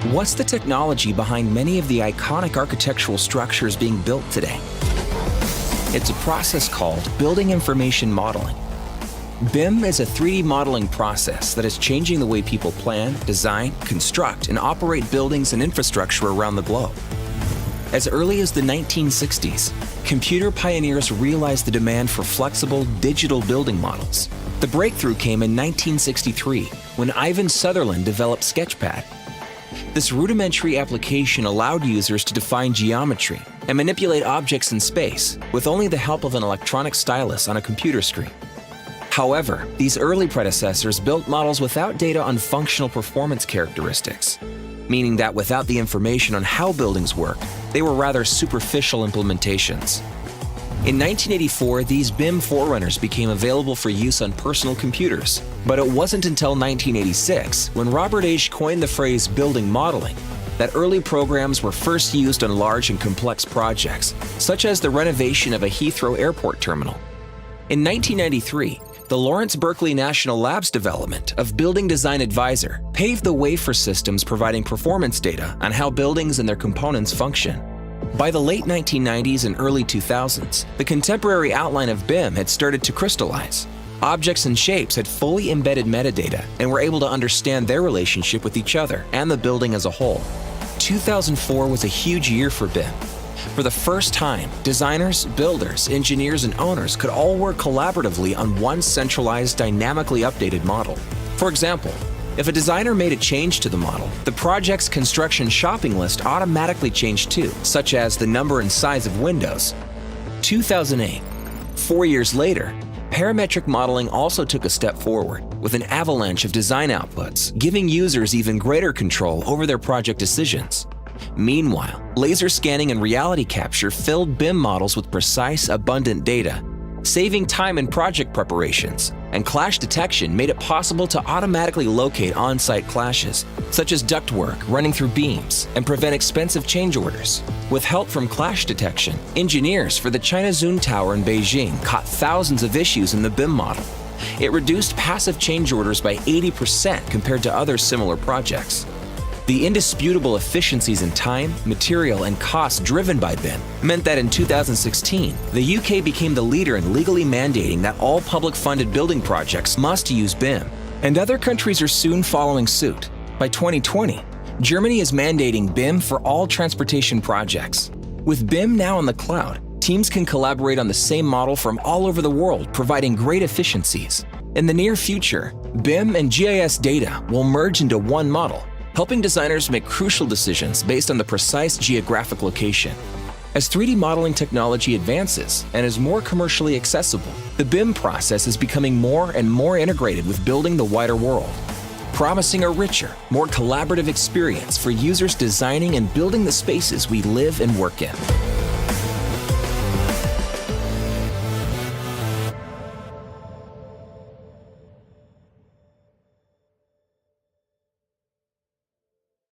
What's the technology behind many of the iconic architectural structures being built today? It's a process called Building Information Modeling. BIM is a 3D modeling process that is changing the way people plan, design, construct, and operate buildings and infrastructure around the globe. As early as the 1960s, computer pioneers realized the demand for flexible, digital building models. The breakthrough came in 1963 when Ivan Sutherland developed Sketchpad. This rudimentary application allowed users to define geometry and manipulate objects in space with only the help of an electronic stylus on a computer screen. However, these early predecessors built models without data on functional performance characteristics, meaning that without the information on how buildings worked, they were rather superficial implementations. In 1984, these BIM forerunners became available for use on personal computers, but it wasn't until 1986, when Robert H. coined the phrase building modeling, that early programs were first used on large and complex projects, such as the renovation of a Heathrow Airport terminal. In 1993, the Lawrence Berkeley National Lab's development of Building Design Advisor paved the way for systems providing performance data on how buildings and their components function. By the late 1990s and early 2000s, the contemporary outline of BIM had started to crystallize. Objects and shapes had fully embedded metadata and were able to understand their relationship with each other and the building as a whole. 2004 was a huge year for BIM. For the first time, designers, builders, engineers, and owners could all work collaboratively on one centralized, dynamically updated model. For example, if a designer made a change to the model, the project's construction shopping list automatically changed too, such as the number and size of windows. 2008. 4 years later, parametric modeling also took a step forward, with an avalanche of design outputs, giving users even greater control over their project decisions. Meanwhile, laser scanning and reality capture filled BIM models with precise, abundant data, saving time in project preparations, and clash detection made it possible to automatically locate on-site clashes, such as ductwork running through beams, and prevent expensive change orders. With help from clash detection, engineers for the China Zun Tower in Beijing caught thousands of issues in the BIM model. It reduced passive change orders by 80% compared to other similar projects. The indisputable efficiencies in time, material, and cost driven by BIM meant that in 2016, the UK became the leader in legally mandating that all public-funded building projects must use BIM, and other countries are soon following suit. By 2020, Germany is mandating BIM for all transportation projects. With BIM now on the cloud, teams can collaborate on the same model from all over the world, providing great efficiencies. In the near future, BIM and GIS data will merge into one model, helping designers make crucial decisions based on the precise geographic location. As 3D modeling technology advances and is more commercially accessible, the BIM process is becoming more and more integrated with building the wider world, promising a richer, more collaborative experience for users designing and building the spaces we live and work in.